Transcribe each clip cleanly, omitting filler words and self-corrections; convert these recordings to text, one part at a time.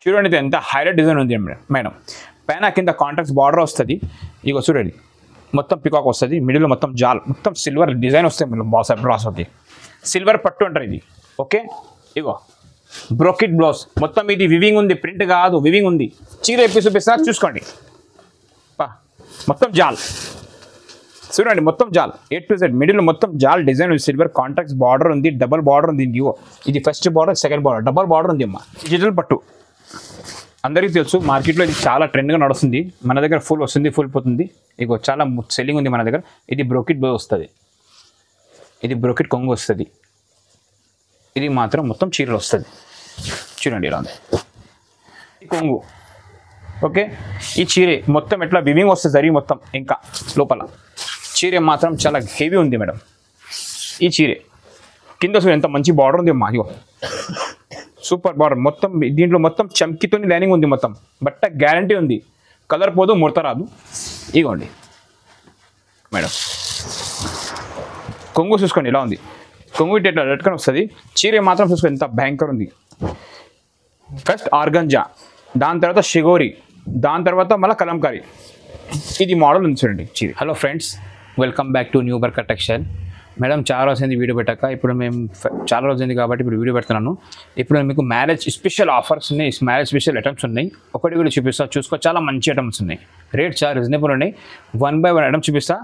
చూడండి ఇది ఎంత హైలైట్ డిజైన్ ఉంది మేడం. పైన కింద కాంట్రాక్ట్ బార్డర్ వస్తుంది. ఇగో చూడండి మొత్తం పికాక్ వస్తుంది. మిడిల్ మొత్తం జాల్ మొత్తం సిల్వర్ డిజైన్ వస్తుంది. బ్రాసోకి సిల్వర్ పట్టు అంటారు ఇది. ఓకే ఇగో బ్రోకెట్ బ్లౌజ్ మొత్తం ఇది వివింగ్ ఉంది, ప్రింట్ కాదు వివింగ్ ఉంది. చీర ఎప్పి చూపిస్తా చూసుకోండి. మొత్తం జాల్ చూడండి, మొత్తం జాల్ A to Z మిడిల్ మొత్తం జాల్ డిజైన్ సిల్వర్ కాంట్రాక్ట్ బార్డర్ ఉంది. డబల్ బార్డర్ ఉంది. ఇగో ఇది first border, second border, double border ఉంది అమ్మా. డిజిటల్ పట్టు అందరికీ తెలుసు, మార్కెట్లో ఇది చాలా ట్రెండ్గా నడుస్తుంది. మన దగ్గర ఫుల్ వస్తుంది, ఫుల్ పోతుంది. ఇగో చాలా సెల్లింగ్ ఉంది మన దగ్గర. ఇది బ్రోకెట్ బ్లౌజ్ వస్తుంది, ఇది బ్రోకెట్ కొంగు వస్తుంది. ఇది మాత్రం మొత్తం చీరలు వస్తుంది. చూడండి ఇలా ఉంది కొంగు. ఓకే ఈ చీరే మొత్తం ఎట్లా వివింగ్ వస్తుంది జరిగి మొత్తం. ఇంకా లోపల చీరే మాత్రం చాలా హెవీ ఉంది మేడం. ఈ చీరే కింద ఎంత మంచి బార్డర్ ఉంది అమ్మా. ఇగో సూపర్ బార్డర్ మొత్తం. దీంట్లో మొత్తం చమ్కితో లైనింగ్ ఉంది మొత్తం. బట్ట గ్యారంటీ ఉంది, కలర్ పోదు, ముడత రాదు. ఇగోండి మేడం కొంగు చూసుకోండి ఇలా ఉంది. కొంగు ఇట్లా రెడ్కొని వస్తుంది. చీర మాత్రం చూసుకోండి ఎంత భయంకర ఉంది. ఫస్ట్ ఆర్గంజా, దాని తర్వాత షిగోరి, దాని తర్వాత మళ్ళీ కలంకారీ. ఇది మోడల్ ఉంది చూడండి చీర. Hello friends, welcome back to new బర్కర్ టెక్స్టైల్. మేడం చాలా రోజులైంది వీడియో పెట్టాక. ఇప్పుడు మేము చాలా రోజులైంది కాబట్టి ఇప్పుడు వీడియో పెడుతున్నాను. ఇప్పుడు మీకు మ్యారేజ్ స్పెషల్ ఆఫర్స్ ఉన్నాయి, మ్యారేజ్ స్పెషల్ ఐటమ్స్ ఉన్నాయి. ఒకటి కూడా చూపిస్తా చూసుకో. చాలా మంచి ఐటమ్స్ ఉన్నాయి, రేట్ చాలా రీజనబుల్ ఉన్నాయి. 1 by 1 ఐటమ్ చూపిస్తా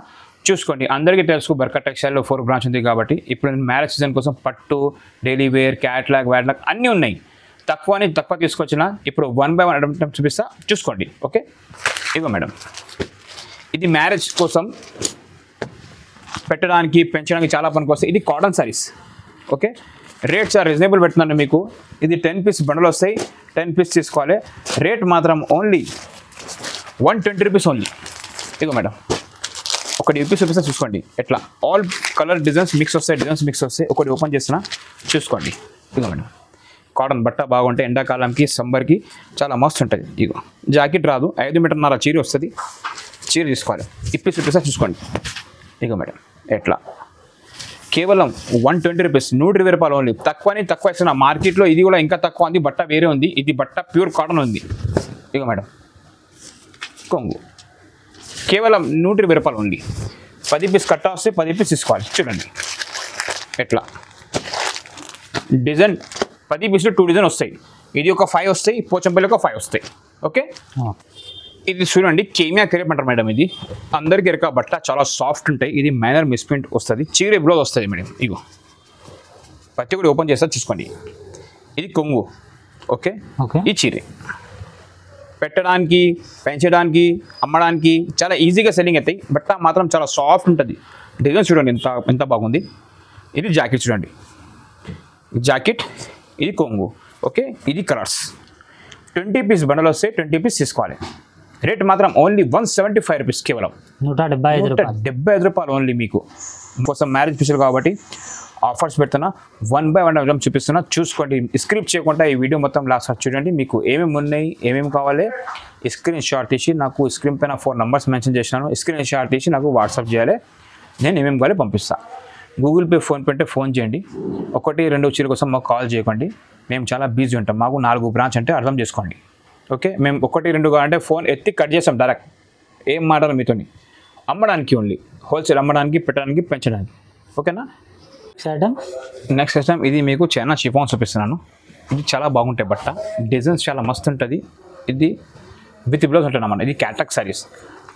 చూసుకోండి. అందరికీ తెలుసు బర్కర్ టెక్స్టైల్లో 4 బ్రాంచ్ ఉంది కాబట్టి ఇప్పుడు మ్యారేజ్ సీజన్ కోసం పట్టు, డైలీ వేర్, క్యాట్లాగ్, వ్యాట్లాగ్ అన్నీ ఉన్నాయి. తక్కువ తీసుకొచ్చిన ఇప్పుడు 1 by 1 ఐటమ్ చూపిస్తా చూసుకోండి. ఓకే ఇగో మేడం, ఇది మ్యారేజ్ కోసం పెట్టడానికి పెంచడానికి చాలా పనికి వస్తాయి. ఇది కాటన్ సారీస్. ఓకే రేట్ చాలా రీజనబుల్ పెడుతున్నాను మీకు. ఇది 10 పీస్ బండలు వస్తాయి, 10 పీస్ తీసుకోవాలి. రేట్ మాత్రం ఓన్లీ 120 రూపీస్ ఓన్లీ. ఇగో మేడం ఒకటి చూపిస్తా చూసుకోండి. ఎట్లా ఆల్ కలర్ డిజైన్స్ మిక్స్ వస్తాయి. ఒకటి ఓపెన్ చేస్తున్నా చూసుకోండి. ఇగో మేడం కాటన్ బట్ట బాగుంటాయి. ఎండాకాలంకి సమ్మర్కి చాలా మస్తు ఉంటుంది. ఇగో జాకెట్ రాదు, 5 మీటర్న్నర చీర వస్తుంది. చీర తీసుకోవాలి. చూపిస్తా చూసుకోండి. ఇగో మేడం ఎట్లా కేవలం 120 రూపీస్, 120 రూపాయలు ఓన్లీ. తక్కువ ఇస్తున్నా మార్కెట్లో. ఇది కూడా ఇంకా తక్కువ ఉంది, బట్ట వేరే ఉంది. ఇది బట్ట ప్యూర్ కాటన్ ఉంది. ఇగో మేడం కొంగు కేవలం 120 రూపాయలు ఉంది. 10 పీస్ కట్ట వస్తే 10 పీస్ తీసుకోవాలి. చూడండి ఎట్లా డిజైన్ 10 పీస్లో 2 డిజైన్ వస్తాయి. ఇది ఒక 5 వస్తాయి, పోచంపల్లి ఒక 5 వస్తాయి. ఓకే ఇది చూడండి కేమియా క్రేప్ అంటారు మేడం. ఇది అందరికీ ఎరక బట్ట చాలా సాఫ్ట్ ఉంటాయి. ఇది మైనర్ మిస్ప్రింట్ వస్తుంది. చీర బ్లౌజ్ వస్తుంది మేడం. ఇగో ప్రతి కూడా ఓపెన్ చేస్తా చూసుకోండి. ఇది కొంగు. ఓకే ఈ చీర పెట్టడానికి, పెంచడానికి, అమ్మడానికి చాలా ఈజీగా సెల్లింగ్ అవుతాయి. బట్ట మాత్రం చాలా సాఫ్ట్ ఉంటుంది. డిజైన్ చూడండి ఎంత బాగుంది. ఇది జాకెట్ చూడండి, జాకెట్. ఇది కొంగు. ఓకే ఇది కలర్స్. 20 పీస్ బండలు వస్తే 20 పీస్ తీసుకోవాలి. రేట్ మాత్రం ఓన్లీ 175 రూపీస్, కేవలం 175 రూపాయలు ఓన్లీ. మీకు కోసం మ్యారేజ్ స్పెషల్ కాబట్టి ఆఫర్స్ పెడుతున్నా. 1 by 1 ఐటమ్ చూపిస్తున్నా చూసుకోండి. స్క్రిప్ట్ చేయకుండా ఈ వీడియో మొత్తం లాస్ట్ చూడండి. మీకు ఏమేమి ఉన్నాయి, ఏమేమి కావాలి స్క్రీన్ షాట్ తీసి నాకు స్క్రీన్ పైన 4 నెంబర్స్ మెన్షన్ చేసినాను. స్క్రీన్ షాట్ తీసి నాకు వాట్సాప్ చేయాలి. నేను ఏమేమి కావాలి పంపిస్తాను. గూగుల్ పే, ఫోన్పే అంటే ఫోన్ చేయండి. 1, 2 చీర కోసం మాకు కాల్ చేయకండి. మేము చాలా బిజీ ఉంటాం. మాకు 4 బ్రాంచ్ అంటే అర్థం చేసుకోండి. ఓకే మేము 1, 2 కావాలంటే ఫోన్ ఎత్తి కట్ చేస్తాం డైరెక్ట్. ఏం మాటలు మీతోని. అమ్మడానికి ఓన్లీ, హోల్సేల్ అమ్మడానికి, పెట్టడానికి, పెంచడానికి. ఓకేనా. నెక్స్ట్ ఐటమ్ ఇది మీకు చైనా షిఫాన్ చూపిస్తున్నాను. ఇది చాలా బాగుంటాయి బట్ట, డిజైన్స్ చాలా మస్తు ఉంటుంది. ఇది విత్ బ్లౌజ్ ఉంటుంది అన్నమాట. ఇది క్యాటలాగ్ సారీస్.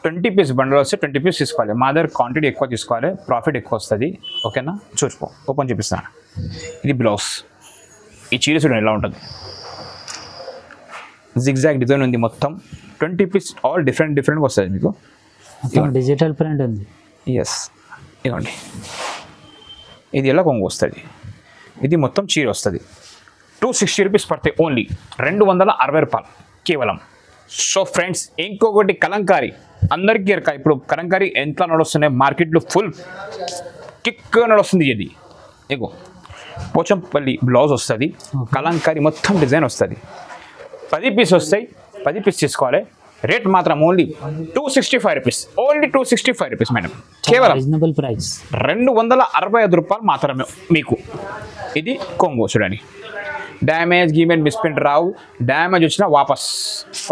20 పీస్ బండల్ వస్తే 20 పీస్ తీసుకోవాలి. మా దగ్గర క్వాంటిటీ ఎక్కువ తీసుకోవాలి, ప్రాఫిట్ ఎక్కువ వస్తుంది. ఓకేనా చూసుకో. ఓపెన్ చూపిస్తాను. ఇది బ్లౌజ్. ఈ చీర చూడండి ఎలా ఉంటుంది. జిగ్జాగ్ డిజైన్ ఉంది మొత్తం. 20 పీస్ ఆల్ డిఫరెంట్ వస్తుంది మీకు. డిజిటల్ ప్రింట్ ఉంది. ఎస్ ఇవ్వండి. ఇది ఎలా కొంగు వస్తుంది. ఇది మొత్తం చీర వస్తుంది. 260 రూపీస్ పడతాయి ఓన్లీ. 260 రూపాయలు కేవలం. సో ఫ్రెండ్స్ ఇంకొకటి కలంకారీ. అందరికీ ఇప్పుడు కలంకారీ ఎంత నడుస్తున్నాయి మార్కెట్లో, ఫుల్ కిక్ నడుస్తుంది. ఇది ఇగో పోచంపల్లి బ్లౌజ్ వస్తుంది. కలంకారీ మొత్తం డిజైన్ వస్తుంది. 10 పీస్ వస్తాయి. 10 పీస్ తీసుకోవాలి. రేట్ మాత్రం only 265 rupees. Only 265 rupees madam. కేవలం రీజనబుల్ ప్రైస్. 265 రూపాయలు మాత్రమే మీకు. ఇది కొంగు చూడండి. డ్యామేజ్ గీమేజ్ మిస్ప్రింట్ రావు. డ్యామేజ్ వచ్చినా వాపస్,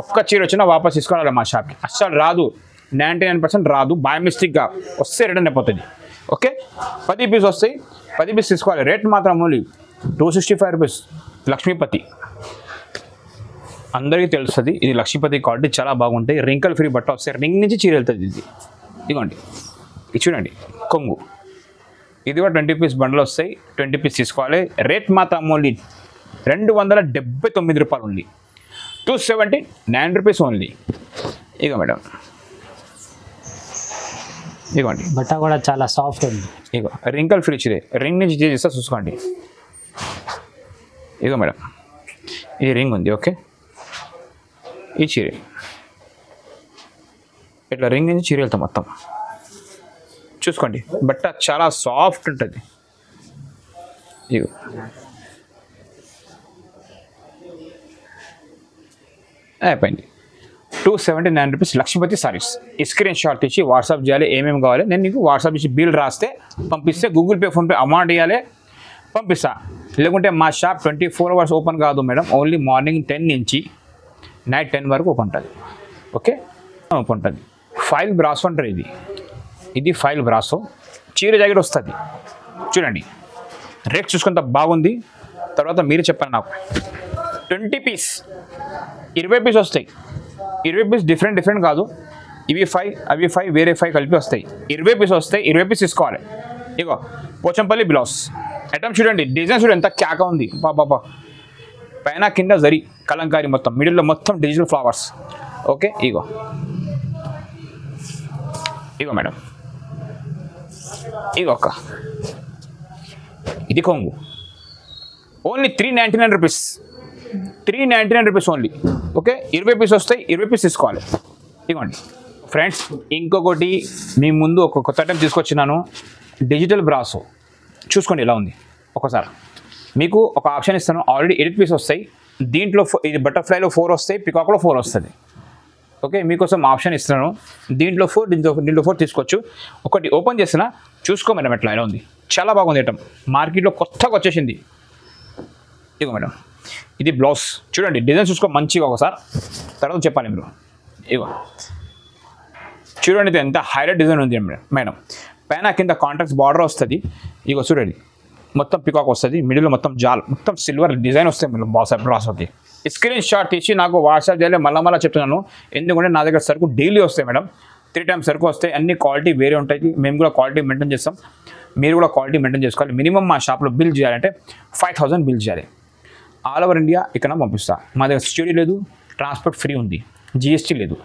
ఒక్క చీర వచ్చినా వాపస్ తీసుకోవాలి మా షాప్కి. అస్సలు రాదు, 99% రాదు. బై మిస్టేక్గా వస్తే రిటర్న్ అయిపోతుంది. ఓకే, 10 పీస్ వస్తాయి, 10 పీస్ తీసుకోవాలి. రేట్ మాత్రం ఓన్లీ 265 రూపీస్. లక్ష్మీపతి అందరికీ తెలుస్తుంది, ఇది లక్ష్మీపతి క్వాలిటీ చాలా బాగుంటాయి. రింకల్ ఫ్రీ బట్ట వస్తాయి, రింగ్ నుంచి చీర వెళ్తుంది ఇది. ఇదిగోండి, ఇది చూడండి కొంగు. ఇది కూడా 20 పీస్ బండ్లు వస్తాయి, 20 పీస్ తీసుకోవాలి. రేట్ మాత్రం ఓన్లీ 279 రూపాయలు ఓన్లీ. 279 rupees only. ఇక మేడం ఇదిగోండి, బట్ట కూడా చాలా సాఫ్ట్ ఉంది. ఇగో రింకల్ ఫ్రీ చీరే, రింగ్ నుంచి చేస్తా చూసుకోండి. ఇగో మేడం, ఈ రింగ్ ఉంది. ఓకే, ఈ చీర ఇట్లా రింగ్ నుంచి చీర వెళ్తాం మొత్తం. చూసుకోండి, బట్ట చాలా సాఫ్ట్ ఉంటుంది. ఇగో అయిపోయింది. 279 రూపీస్ లక్ష్మీపతి సారీస్. ఈ స్క్రీన్ షాట్ ఇచ్చి వాట్సాప్ చేయాలి, ఏమేమి కావాలి నేను నీకు వాట్సాప్ ఇచ్చి బిల్ రాస్తే పంపిస్తే, గూగుల్ పే ఫోన్పే అమౌంట్ ఇవ్వాలి పంపిస్తా. లేకుంటే మా షాప్ 24 అవర్స్ ఓపెన్ కాదు మేడం, ఓన్లీ మార్నింగ్ 10 నుంచి నైట్ 10 వరకు ఓపెన్ ఉంటుంది. ఓకే, ఓపెన్ ఉంటుంది. ఫైల్ బ్రాసో అంటారు ఇది. ఇది ఫైల్ బ్రాసో, చీర జాకెట్ వస్తుంది. చూడండి, రేట్ చూసుకుంటే బాగుంది. తర్వాత మీరు చెప్పండి నాకు. 20 పీస్ 20 పీస్ వస్తాయి. 20 పీస్ డిఫరెంట్ కాదు, ఇవి 5 అవి 5 వేరే 5 కలిపి వస్తాయి. 20 పీస్ వస్తాయి, 20 పీస్ తీసుకోవాలి. ఇగో పోచంపల్లి బ్లౌజ్ ఐటమ్ చూడండి, డిజైన్ చూడండి ఎంత క్యాక ఉంది. బాబా, పైన కింద జరీ కలంకారీ మొత్తం, మిడిల్లో మొత్తం డిజిటల్ ఫ్లవర్స్. ఓకే, ఇగో మేడం, ఇగో అక్క, ఇది కొంగు. Only 399 rupees. 399 rupees only. Okay, 20 piece వస్తాయి, 20 పీస్ తీసుకోవాలి. ఇవ్వండి ఫ్రెండ్స్, ఇంకొకటి మీ ముందు ఒక కొత్త ఐటమ్ తీసుకొచ్చినాను, డిజిటల్ బ్రాసో. చూసుకోండి ఎలా ఉంది ఒకసారి. మీకు ఒక ఆప్షన్ ఇస్తాను, ఆల్రెడీ 8 పీస్ వస్తాయి. దీంట్లో ఇది బటర్ఫ్లైలో 4 వస్తాయి, పికాక్లో 4 వస్తుంది. ఓకే, మీకోసం ఆప్షన్ ఇస్తున్నాను. దీంట్లో 4 దీంట్లో 4 తీసుకోవచ్చు. ఒకటి ఓపెన్ చేసిన చూసుకో మేడం ఎట్లా ఎలా ఉంది. చాలా బాగుంది ఐటమ్, మార్కెట్లో కొత్తగా వచ్చేసింది. ఇగో మేడం, ఇది బ్లౌజ్ చూడండి, డిజైన్ చూసుకో మంచిగా ఒకసారి, తర్వాత చెప్పాలి మీరు. ఇగో చూడండి, ఇది ఎంత హైలైట్ డిజైన్ ఉంది మేడం. పైన కింద కాంట్రాక్ట్ బార్డర్ వస్తుంది. ఇగో చూడండి, మొత్తం పికాక్ వస్తుంది, మిడిల్లో మొత్తం జాల్, మొత్తం సిల్వర్ డిజైన్ వస్తాయి మేడం. బ్రాసోకి స్క్రీన్ షాట్ తీసి నాకు వాట్సాప్ చేయాలి. మళ్ళీ చెప్తున్నాను, ఎందుకంటే నా దగ్గర సరుకు డైలీ వస్తాయి మేడం. 3 టైమ్స్ సరుకు వస్తాయి, అన్ని క్వాలిటీ వేరే ఉంటాయి. మేము కూడా క్వాలిటీ మెయింటైన్ చేస్తాం, మీరు కూడా క్వాలిటీ మెయింటైన్ చేసుకోవాలి. మినిమం మా షాప్లో బిల్ చేయాలంటే 5000 బిల్ చేయాలి. ఆల్ ఓవర్ ఇండియా ఇక్కడ పంపిస్తా. మా దగ్గర స్టూడియో లేదు, ట్రాన్స్పోర్ట్ ఫ్రీ ఉంది, GST లేదు.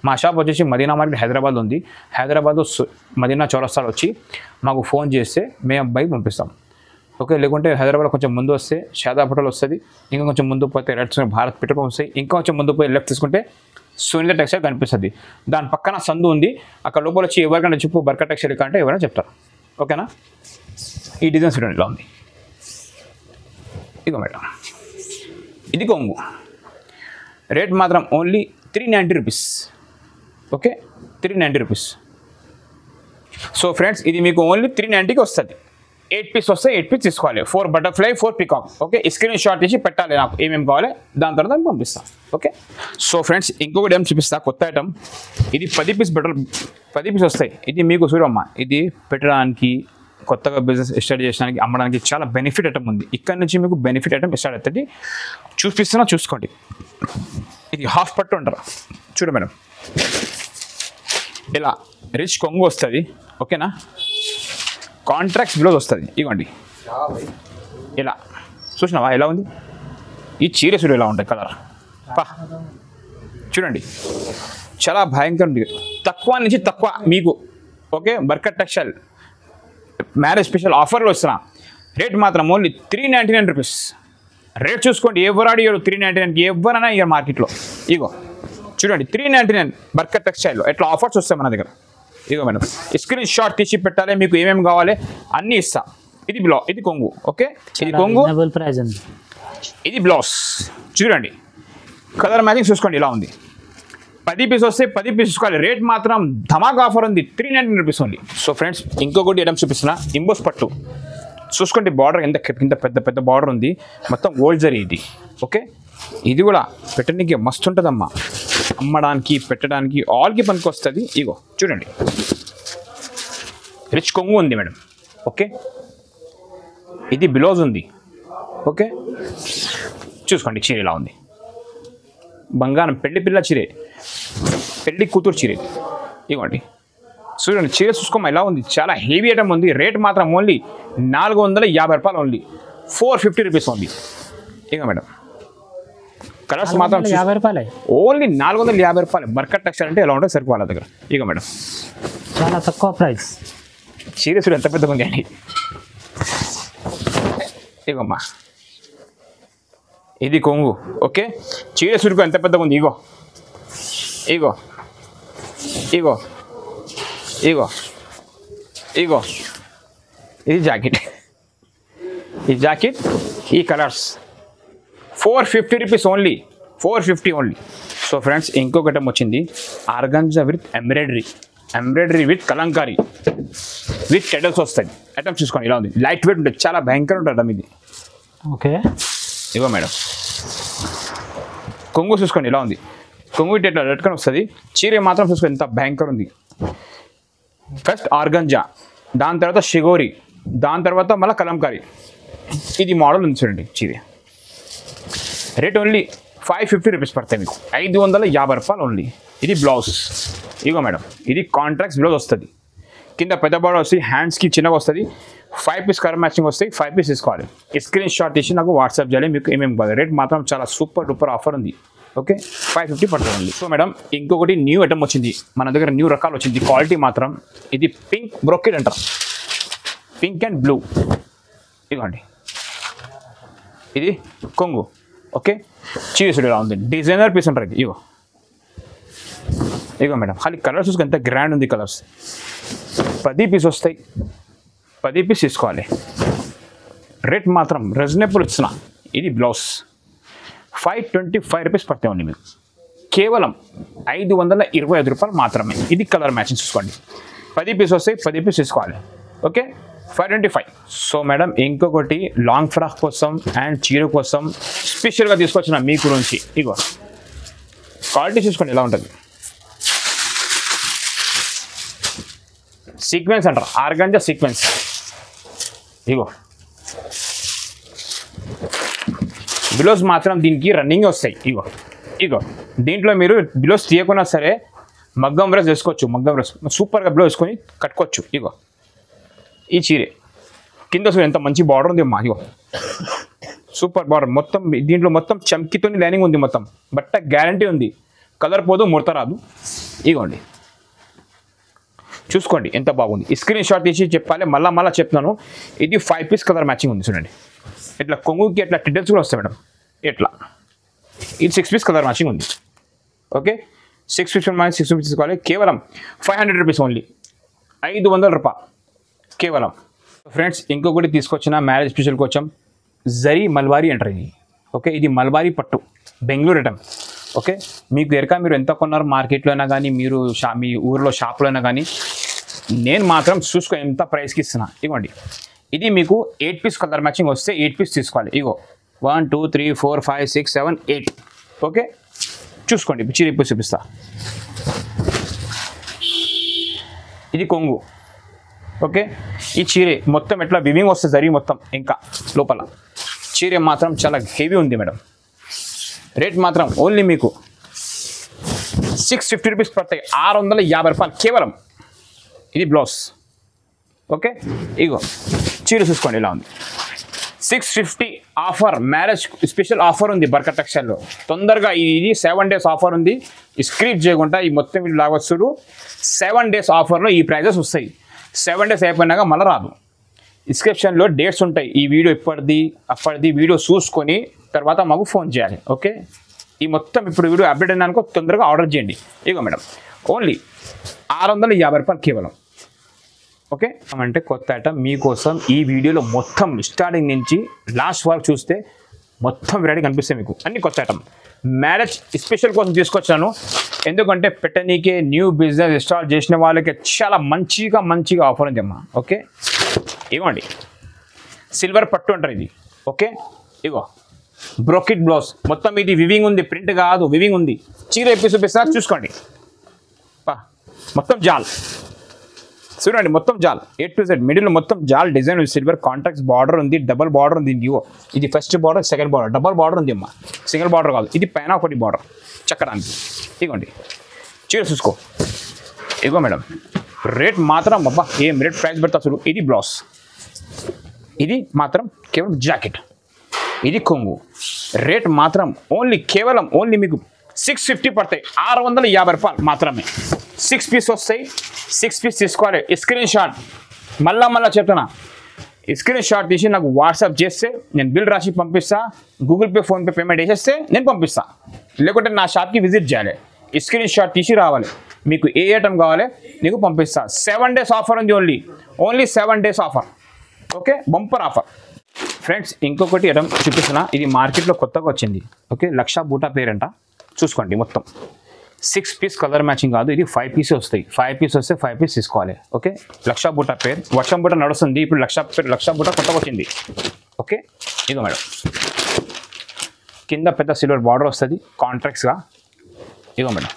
మా షాప్ వచ్చేసి మదీనా మార్కెట్ హైదరాబాద్ ఉంది. హైదరాబాద్లో మదీనా చౌరస్తాలో వచ్చి మాకు ఫోన్ చేస్తే మేము బైక్ పంపిస్తాం. ఓకే, లేకుంటే హైదరాబాద్ కొంచెం ముందు వస్తే షాదాబ్ హోటల్ వస్తుంది, ఇంకా కొంచెం ముందు పోతే రైట్ భారత్ పెట్రోల్ పంప్ వస్తాయి, ఇంకా కొంచెం ముందు పోయి లెఫ్ట్ తీసుకుంటే సునీత టెక్స్టైల్ కనిపిస్తుంది. దాని పక్కన సందు ఉంది, అక్కడ లోపల వచ్చి ఎవరికైనా చెప్పు బర్కా టెక్స్టైల్ అంటే ఎవరైనా చెప్తారు. ఓకేనా, ఈ డిజైన్ చూడండి ఇలా ఉంది. ఇదిగో మేడం, ఇది కొంగు. రేట్ మాత్రం only 390 rupees. Okay, 390 rupees. So friends, ఇది మీకు ఓన్లీ 390కి వస్తుంది. 8 పీస్ వస్తాయి, 8 పీస్ తీసుకోవాలి. 4 butterfly, 4 peacock. Okay, screen shot ఇచ్చి పెట్టాలి నాకు ఏమేమి కావాలి, దాని తర్వాత పంపిస్తాను. ఓకే, సో ఫ్రెండ్స్, ఇంకొకటి ఏం చూపిస్తా, కొత్త ఐటమ్. ఇది 10 పీస్ వస్తాయి. ఇది మీకు చూడమ్మా, ఇది పెట్టడానికి, కొత్తగా బిజినెస్ స్టార్ట్ చేయడానికి, అమ్మడానికి చాలా బెనిఫిట్ ఐటమ్ ఉంది. ఇక్కడ నుంచి మీకు బెనిఫిట్ ఐటమ్ స్టార్ట్ అవుతుంది. చూపిస్తున్నా చూసుకోండి. ఇది హాఫ్ పట్టు అంటారు, చూడు మేడం, ఇలా రిచ్ కొంగు వస్తుంది. ఓకేనా, కాంట్రాక్ట్స్ బ్లౌజ్ వస్తుంది. ఇవ్వండి ఇలా, చూసినావా ఎలా ఉంది. ఈ చీర చూడు ఎలా ఉంటుంది కలర్, చూడండి చాలా భయంకరం ఉంది. తక్కువ నుంచి తక్కువ మీకు. Okay, Barkat textile marriage special ఆఫర్లో వస్తున్నా. రేట్ మాత్రం ఓన్లీ 399 రూపీస్. రేట్ చూసుకోండి, ఎవరు అడిగారు 399కి, ఎవరైనా ఇక మార్కెట్లో. ఇగో చూడండి, 399 బర్కత్ టెక్స్టైల్లో ఎట్లా ఆఫర్స్ వస్తాయి మన దగ్గర. ఇగో మేడం, స్క్రీన్ షాట్ తీసి పెట్టాలి, మీకు ఏమేమి కావాలి అన్నీ ఇస్తా. ఇది కొంగు. ఓకే, ఇది కొంగు, ప్రైస్ ఉంది. ఇది బ్లౌజ్ చూడండి, కలర్ మ్యాచింగ్ చూసుకోండి ఇలా ఉంది. 10 పీస్ వస్తే 10 పీస్ చూసుకోవాలి. రేట్ మాత్రం ధమాక్ ఆఫర్ ఉంది, 399 రూపీస్ ఓన్లీ. సో ఫ్రెండ్స్, ఇంకొకటి ఐటమ్ చూపిస్తున్నా, ఇంబోస్ పట్టు. చూసుకోండి బార్డర్ ఎంత పెద్ద పెద్ద బార్డర్ ఉంది, మొత్తం గోల్డ్ జరీ ఇది. ఓకే, ఇది కూడా పెట్టడానికి మస్తు ఉంటుందమ్మా, అమ్మడానికి పెట్టడానికి ఆల్కి పనికి వస్తుంది. ఇగో చూడండి, రిచ్ కొంగు ఉంది మేడం. ఓకే, ఇది బ్లౌజ్ ఉంది. ఓకే, చూసుకోండి చీర ఇలా ఉంది, బంగారం పెళ్లి పిల్ల చీరే, పెళ్లి కూతురు చీరే. ఇవ్వండి చూడండి, చీర చూసుకోమా ఎలా ఉంది, చాలా హెవీ ఐటమ్ ఉంది. రేట్ మాత్రం ఓన్లీ 450 రూపాయలు, ఓన్లీ 450 రూపీస్ ఓన్లీ. ఇక మేడం కలర్స్ మాత్రం 50 రూపాయలే, ఓన్లీ 450 రూపాయలు. బర్కట్ టెక్స్టైల్ అంటే ఎలా ఉంటుందో సరిపోవాలి దగ్గర. ఇక మేడం చాలా తక్కువ ప్రైస్. చీర చూడు ఎంత పెద్దగా ఉంది అండి. ఇగమ్మా ఇది కొంగు. ఓకే, చీర సురుకు ఎంత పెద్దగా ఉంది. ఇగో ఇగో ఇగో ఇగో ఇగో ఇది జాకెట్, ఈ జాకెట్, ఈ colours 450 rupees only, 450 only. So friends ఇంకొకటి వచ్చింది organza with embroidery with kalamkari with టెడల్స్ వస్తాయి. ఐటమ్స్ చూసుకోండి ఇలా ఉంది, లైట్ వెయిట్ ఉంటుంది, చాలా భయంకర ఉంటుంది ఐటమ్ ఇది. ఓకే, ఇగో మేడం కొంగు చూసుకోండి ఇలా ఉంది, కొంగు ఇట్లా రెడ్కొని వస్తుంది. చీర మాత్రం చూసుకోండి ఎంత భయంకర ఉంది. ఫస్ట్ ఆర్గంజా, దాని తర్వాత షిగోరి, దాని తర్వాత మళ్ళీ కలంకారీ. ఇది మోడల్ ఉంది చూడండి చీర. రేట్ ఓన్లీ 550 రూపీస్ పడతాయి మీకు, 550 రూపాయలు ఓన్లీ. ఇది బ్లౌజ్. ఇగో మేడం ఇది కాంట్రాక్ట్స్ బ్లౌజ్ వస్తుంది, కింద పెద్ద బార్డర్ వస్తుంది, హ్యాండ్స్కి చిన్నగా వస్తుంది. 5 పీస్ కలర్ మ్యాచింగ్ వస్తాయి, 5 పీస్ తీసుకోవాలి. స్క్రీన్ షాట్ తీసి నాకు వాట్సాప్ చేయాలి, మీకు ఏమేమి కాదు. రేట్ మాత్రం చాలా సూపర్ డూపర్ ఆఫర్ ఉంది. ఓకే, 550 పడుతుంది. సో మేడం ఇంకొకటి న్యూ ఐటమ్ వచ్చింది మన దగ్గర, న్యూ రకాలు వచ్చింది. క్వాలిటీ మాత్రం ఇది పింక్ బ్రోకెడ్ అంటారు, పింక్ అండ్ బ్లూ. ఇదిగోండి ఇది కొంగు. ఓకే, చీర ఇలా ఉంది, డిజైనర్ పీస్ అంటారు ఇది. ఇగో మేడం ఖాళీ కలర్స్ చూసుకుని ఎంత గ్రాండ్ ఉంది. కలర్స్ 10 పీస్ వస్తాయి, 10 పీస్ తీసుకోవాలి. రేట్ మాత్రం రీజనబుల్ ఇస్తున్నా. ఇది బ్లౌజ్ 525 రూపీస్ పడతాయి ఉంది మీకు, కేవలం 525 రూపాయలు మాత్రమే. ఇది కలర్ మ్యాచింగ్ చూసుకోండి, 10 పీస్ వస్తాయి, 10 పీస్ తీసుకోవాలి. ఓకే, 525. సో మేడం ఇంకొకటి లాంగ్ ఫ్రాక్ కోసం అండ్ చీర కోసం స్పెషల్గా తీసుకొచ్చిన మీ గురించి. ఇగో క్వాలిటీ చూసుకోండి ఎలా ఉంటుంది. సీక్వెన్స్ అంటారు, ఆర్గాంజా సీక్వెన్స్. ఇగో బ్లౌజ్ మాత్రం దీనికి రన్నింగ్ వస్తాయి. ఇగో దీంట్లో మీరు బ్లౌజ్ తీయకున్నా సరే మగ్గం బ్రష్ వేసుకోవచ్చు, మగ్గం బ్రష్ సూపర్గా బ్లౌజ్ వేసుకొని కట్టుకోవచ్చు. ఇగో ఈ చీరే కింద ఎంత మంచి బార్డర్ ఉంది అమ్మా. ఇగో సూపర్ బార్డర్, మొత్తం దీంట్లో మొత్తం చమ్కితోని లైనింగ్ ఉంది, మొత్తం బట్ట గ్యారంటీ ఉంది, కలర్ పోదు, ముడత రాదు. ఇగోండి చూసుకోండి ఎంత బాగుంది. స్క్రీన్ షాట్ తీసి చెప్పాలి, మళ్ళీ చెప్తున్నాను. ఇది 5 పీస్ కలర్ మ్యాచింగ్ ఉంది చూడండి. ఇట్లా కొంగుకి అట్లా టిడ్డల్స్ కూడా వస్తాయి మేడం. ఇట్లా ఇది 6 పీస్ కలర్ మ్యాచింగ్ ఉంది. ఓకే, 6 పీస్ మైనస్ 6 పీస్ తీసుకోవాలి. కేవలం 500 రూపీస్ ఓన్లీ, 500 రూపాయలు కేవలం. ఫ్రెండ్స్ ఇంకొకటి తీసుకొచ్చిన మ్యారేజ్ స్పెషల్ కోసం జరీ మల్బారీ అంటారు ఇది. ఓకే, ఇది మల్బారీ పట్టు, బెంగళూరు ఐటమ్. ఓకే, మీకు ఎరక మీరు ఎంత కొన్నారు మార్కెట్లో అయినా కానీ, మీరు మీ ఊర్లో షాప్లో అయినా కానీ, నేను మాత్రం చూసుకో ఎంత ప్రైస్కి ఇస్తున్నా. ఇగోండి ఇది మీకు 8 పీస్ కలర్ మ్యాచింగ్ వస్తే 8 పీస్ తీసుకోవాలి. ఇగో 1 2 3 4 5 6 7 8. ఓకే చూసుకోండి, చీర ఇప్పుడు చూపిస్తా. ఇది కొంగు. ఓకే, ఈ చీరే మొత్తం ఎట్లా వివింగ్ వస్తుంది జరీ మొత్తం, ఇంకా లోపల చీర మాత్రం చాలా హెవీ ఉంది మేడం. రేట్ మాత్రం ఓన్లీ మీకు 650 రూపీస్ పడతాయి, 650 రూపాయలు కేవలం. ఇది బ్లౌజ్. ఓకే, ఇగో చీర చూసుకోండి ఇలా ఉంది, 650 ఆఫర్, మ్యారేజ్ స్పెషల్ ఆఫర్ ఉంది బర్కత్ టెక్స్టైల్లో. తొందరగా ఇది 7 డేస్ ఆఫర్ ఉంది, స్క్రీప్ చేయకుండా ఈ మొత్తం వీళ్ళు లాగొచ్చు. 7 డేస్ ఆఫర్లో ఈ ప్రైజెస్ వస్తాయి. 7 డేస్ అయిపోయినాక మళ్ళీ రాదు. డిస్క్రిప్షన్లో డేట్స్ ఉంటాయి, ఈ వీడియో ఇప్పటిది అప్పటిది వీడియో చూసుకొని తర్వాత మాకు ఫోన్ చేయాలి. ఓకే, ఈ మొత్తం ఇప్పుడు వీడియో అప్డేట్ అయినానుకో తొందరగా ఆర్డర్ చేయండి. ఇగో మేడం ఓన్లీ 650 రూపాయలు కేవలం. ఓకే, అంటే కొత్త ఐటమ్ మీకోసం ఈ వీడియోలో మొత్తం స్టార్టింగ్ నుంచి లాస్ట్ వరకు చూస్తే మొత్తం వెరైటీ కనిపిస్తాయి మీకు, అన్ని కొత్త ఐటమ్. మ్యారేజ్ స్పెషల్ కోసం తీసుకొచ్చాను, ఎందుకంటే పెట్టనీకే న్యూ బిజినెస్ స్టార్ట్ చేసిన వాళ్ళకి చాలా మంచిగా ఆఫర్ ఉంది అమ్మా. ఓకే, ఇవ్వండి సిల్వర్ పట్టు అంటారు ఇది. ఓకే, ఇగో బ్రోకెట్ బ్లౌజ్, మొత్తం ఇది వివింగ్ ఉంది, ప్రింట్ కాదు, వివింగ్ ఉంది. చీర ఎప్పి చూపిస్తా చూసుకోండి. మొత్తం జాల్ చూడండి, మొత్తం జాల్ A to Z, మిడిల్ మొత్తం జాల్ డిజైన్ ఉంది. సిల్వర్ కాంట్రాక్ట్స్ బార్డర్ ఉంది, డబల్ బార్డర్ ఉంది. ఇగో ఇది first border, second border, double border ఉంది అమ్మా, సింగిల్ బార్డర్ కాదు. ఇది పైన ఒకటి బార్డర్ చక్కడానికి. ఇగోండి చీర చూసుకో. ఇగో మేడం, రేట్ మాత్రం అబ్బా ఏం రేట్ ప్రైస్ పెడతా చూడు. ఇది బ్లౌజ్, ఇది మాత్రం కేవలం జాకెట్, ఇది కొంగు. రేట్ మాత్రం కేవలం మీకు 650 పడతాయి, 650 రూపాయలు మాత్రమే. 6 పీస్ వస్తాయి, 6 పీస్ తీసుకోవాలి. స్క్రీన్ షాట్ మళ్ళా చెప్తున్నా, స్క్రీన్ షాట్ తీసి నాకు వాట్సాప్ చేస్తే నేను బిల్ రాసి పంపిస్తా. గూగుల్ పే, ఫోన్పే పేమెంట్ వేసేస్తే నేను పంపిస్తా. లేకుంటే నా షాప్కి విజిట్ చేయాలి, స్క్రీన్ షాట్ తీసి రావాలి. మీకు ఏ ఐటమ్ కావాలి నీకు పంపిస్తా. 7 days ఆఫర్ ఉంది, only 7 days offer. Okay, bumper offer friends. ఇంకొకటి ఐటమ్ చూపిస్తున్నా, ఇది మార్కెట్లో కొత్తగా వచ్చింది. ఓకే, లక్ష బూటా పేరంట, చూసుకోండి. మొత్తం 6 పీస్ కలర్ మ్యాచింగ్ కాదు, ఇది 5 పీస్ వస్తాయి. 5 పీస్ వస్తే 5 పీస్ తీసుకోవాలి. ఓకే, లక్ష బూటా పేరు, వర్షం బూట నడుస్తుంది ఇప్పుడు. లక్ష బూట కొత్తగా వచ్చింది. ఓకే, ఇదిగో మేడం, కింద పెద్ద సిల్వర్ బార్డర్ వస్తుంది కాంట్రాక్ట్స్గా. ఇదిగో మేడం,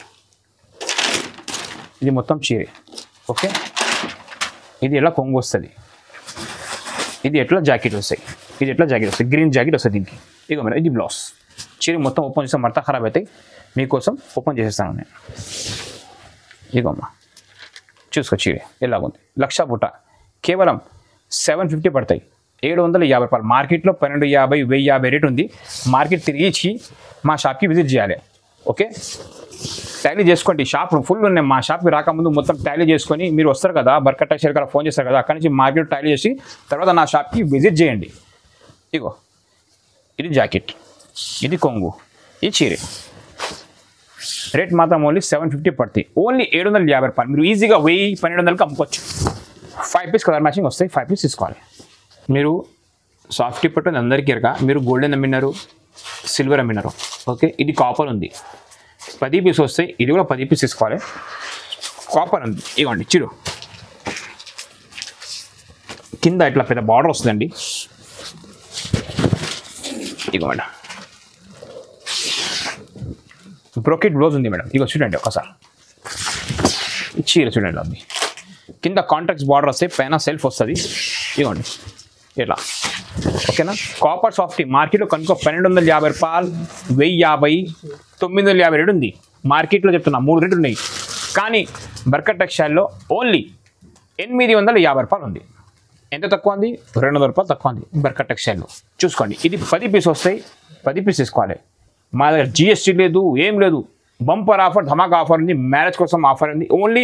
ఇది మొత్తం చీరే. ఓకే, ఇది ఎలా కొంగు వస్తుంది, ఇది ఎట్లా జాకెట్ వస్తాయి, ఇది ఎట్లా జాకెట్ వస్తుంది, గ్రీన్ జాకెట్ వస్తుంది దీనికి. ఇదిగో మేడం, ఇది బ్లౌజ్. చీర మొత్తం ఓపెన్ చేస్తే మడత ఖరాబ్ అవుతాయి, మీకోసం ఓపెన్ చేసేస్తాను నేను. ఇదిగో అమ్మా చూసుకో, చీర ఎలాగుంది. లక్ష బుట్ట కేవలం 750 పడతాయి, 750 రూపాయలు. మార్కెట్లో 1250, 1050 రేట్ ఉంది. మార్కెట్ తిరిగి మా షాప్కి విజిట్ చేయాలి. ఓకే, టాలీ చేసుకోండి. షాప్ ఫుల్ ఉన్నాయి. మా షాప్కి రాకముందు మొత్తం టాలీ చేసుకొని మీరు వస్తారు కదా, బర్కట్ టైషర్ కదా ఫోన్ చేస్తారు కదా, అక్కడి నుంచి మార్కెట్ టాలీ చేసి తర్వాత నా షాప్కి విజిట్ చేయండి. ఇగో ఇది జాకెట్, ఇది కొంగు, ఇది చీరే. రేట్ మాత్రం ఓన్లీ 750 పడుతుంది, ఓన్లీ 750 రూపాయలు. మీరు ఈజీగా 1000-1200కి అమ్ముకోవచ్చు. 5 పీస్ కలర్ మ్యాచింగ్ వస్తాయి, 5 పీస్ తీసుకోవాలి. మీరు సాఫ్టీ పట్టు అందరికీ ఎరక, మీరు గోల్డెన్ అమ్మినారు, సిల్వర్ అమ్మినారు. ఓకే, ఇది కాపర్ ఉంది, 10 పీస్ వస్తాయి. ఇది కూడా 10 పీస్ తీసుకోవాలి. కాపర్ ఉంది, ఇవ్వండి చిరు. కింద ఇట్లా పెద్ద బార్డర్ వస్తుందండి. ఇగో మేడం, బ్రోకెట్ బ్లౌజ్ ఉంది మేడం. ఇగో చూడండి ఒకసారి, చీర చూడండి. అది కింద కాంట్రాక్ట్స్ బార్డర్ వస్తాయి, పైన సెల్ఫ్ వస్తుంది. ఇవ్వండి ఇట్లా. ఓకేనా, కాపర్ సాఫ్టీ మార్కెట్లో కనుక 1250 రూపాయలు, 1050, 950 రేటు ఉంది. మార్కెట్లో చెప్తున్నా 3 రేట్లు ఉన్నాయి. కానీ బర్కట్ టెక్స్టైల్లో ఓన్లీ 850 రూపాయలు ఉంది. ఎంత తక్కువ ఉంది? 200 రూపాయలు తక్కువ ఉంది బర్కట్ టెక్స్టైల్లో. చూసుకోండి, ఇది 10 పీస్ వస్తాయి, 10 పీస్ తీసుకోవాలి. మా దగ్గర GST లేదు, ఏం లేదు. బంపర్ ఆఫర్, ధమాకా ఆఫర్ ఉంది, మ్యారేజ్ కోసం ఆఫర్ ఉంది. ఓన్లీ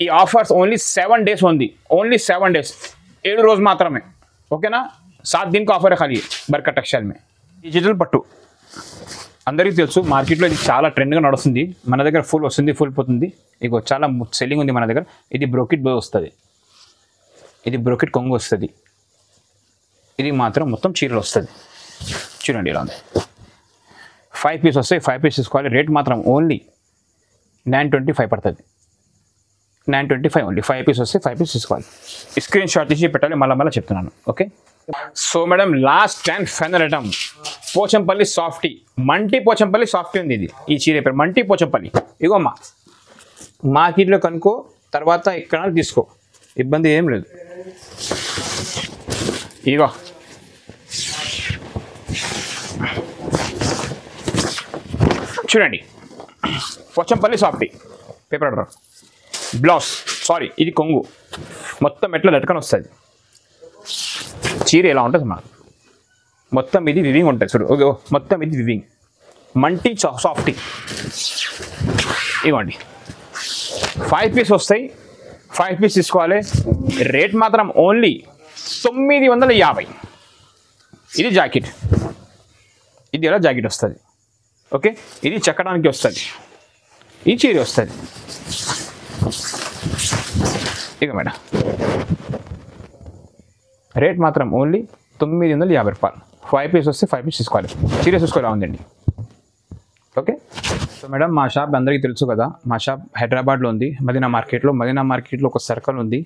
ఈ ఆఫర్స్ ఓన్లీ 7 days ఉంది, ఓన్లీ 7 days, 7 రోజు మాత్రమే. ఓకేనా, 7 दिन का ऑफर है खाली బర్కట్ టెక్స్టైల్ में. డిజిటల్ పట్టు అందరికీ తెలుసు, మార్కెట్లో ఇది చాలా ట్రెండ్గా నడుస్తుంది. మన దగ్గర ఫుల్ వస్తుంది, ఫుల్ పోతుంది. ఇగో చాలా సెల్లింగ్ ఉంది మన దగ్గర. ఇది బ్రోకెట్ బ్లౌజ్ వస్తుంది, ఇది బ్రోకెట్ కొంగు వస్తుంది. ఇది మాత్రం మొత్తం చీరలు వస్తుంది. చూడండి ఇలా ఉంది. 5 పీస్ వస్తాయి, 5 పీస్ తీసుకోవాలి. రేట్ మాత్రం ఓన్లీ 925 పడుతుంది, 925 ఓన్లీ. 5 పీస్ వస్తే 5 పీస్ తీసుకోవాలి. స్క్రీన్ షాట్ తీసి పెట్టాలి, మళ్ళీ చెప్తున్నాను. Okay, so madam last and final item Pochampally softy, మంటి పోచంపల్లి సాఫ్టీ ఉంది. ఇది ఈ చీర పేరు మంటి పోచంపల్లి. ఇగో అమ్మా, మార్కెట్లో కనుక్కో, తర్వాత ఎక్కడ తీసుకో, ఇబ్బంది ఏం లేదు. ఇగో చూడండి, పోచంపల్లి సాఫ్టీ పేపర్ ఆర్డర్ బ్లౌజ్, సారీ ఇది కొంగు. మొత్తం ఎట్లా లెట్కని వస్తుంది. చీర ఎలా ఉంటుంది మా, మొత్తం ఇది వివింగ్ ఉంటుంది చూడు. ఓకే, మొత్తం ఇది వివింగ్, మంటి సాఫ్టీ. ఇవ్వండి 5 పీస్ వస్తాయి, 5 పీస్ తీసుకోవాలి. రేట్ మాత్రం ఓన్లీ 950. ఇది జాకెట్, ఇది ఎలా జాకెట్ వస్తుంది. ఓకే, ఇది చెక్కడానికి వస్తుంది, ఈ చీర వస్తుంది. ఇక మేడం రేట్ మాత్రం ఓన్లీ 950 రూపాయలు. 5 పీస్ వస్తే 5 పీస్ తీసుకోవాలి. చీర చూసుకోవాలి ఉందండి. ఓకే, సో మేడం మా షాప్ అందరికీ తెలుసు కదా, మా షాప్ హైదరాబాద్లో ఉంది, మదీనా మార్కెట్లో ఒక సర్కిల్ ఉంది.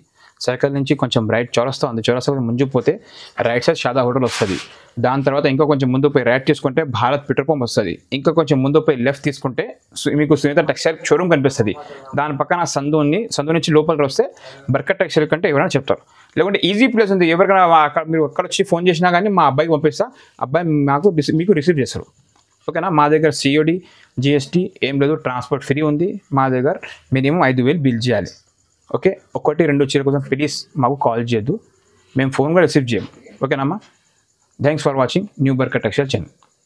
సర్కిల్ నుంచి కొంచెం రైట్ చౌరస్తా ఉంది, చౌరస్తా ముందు పోతే రైట్ సైడ్ షాదా హోటల్ వస్తుంది. దాని తర్వాత ఇంకా కొంచెం ముందు పోయి రైట్ తీసుకుంటే భారత్ పెట్రోల్ పంప్ వస్తుంది. ఇంకా కొంచెం ముందు పోయి లెఫ్ట్ తీసుకుంటే మీకు సునీత టెక్స్టైల్ షోరూమ్ కనిపిస్తుంది. దాని పక్కన సందు నుంచి లోపలికి వస్తే బర్కత్ టెక్స్టైల్ కంటే ఎవరైనా చెప్తారు. లేకుంటే ఈజీ ప్లేస్ ఉంది, ఎవరికైనా అక్కడ మీరు అక్కడ వచ్చి ఫోన్ చేసినా కానీ మా అబ్బాయికి పంపిస్తా, అబ్బాయి మీకు రిసీవ్ చేస్తారు. ఓకేనా. మా దగ్గర COD GST ఏం లేదు, ట్రాన్స్పోర్ట్ ఫ్రీ ఉంది. మా దగ్గర మినిమం 5,000 బిల్ చేయాలి. ఓకే, 1-2 చీర కోసం ప్లీజ్ మాకు కాల్ చేయొద్దు, మేము ఫోన్ కూడా రిసీవ్ చేయం. ఓకేనమ్మా. Thanks for watching new Barkat textile channel.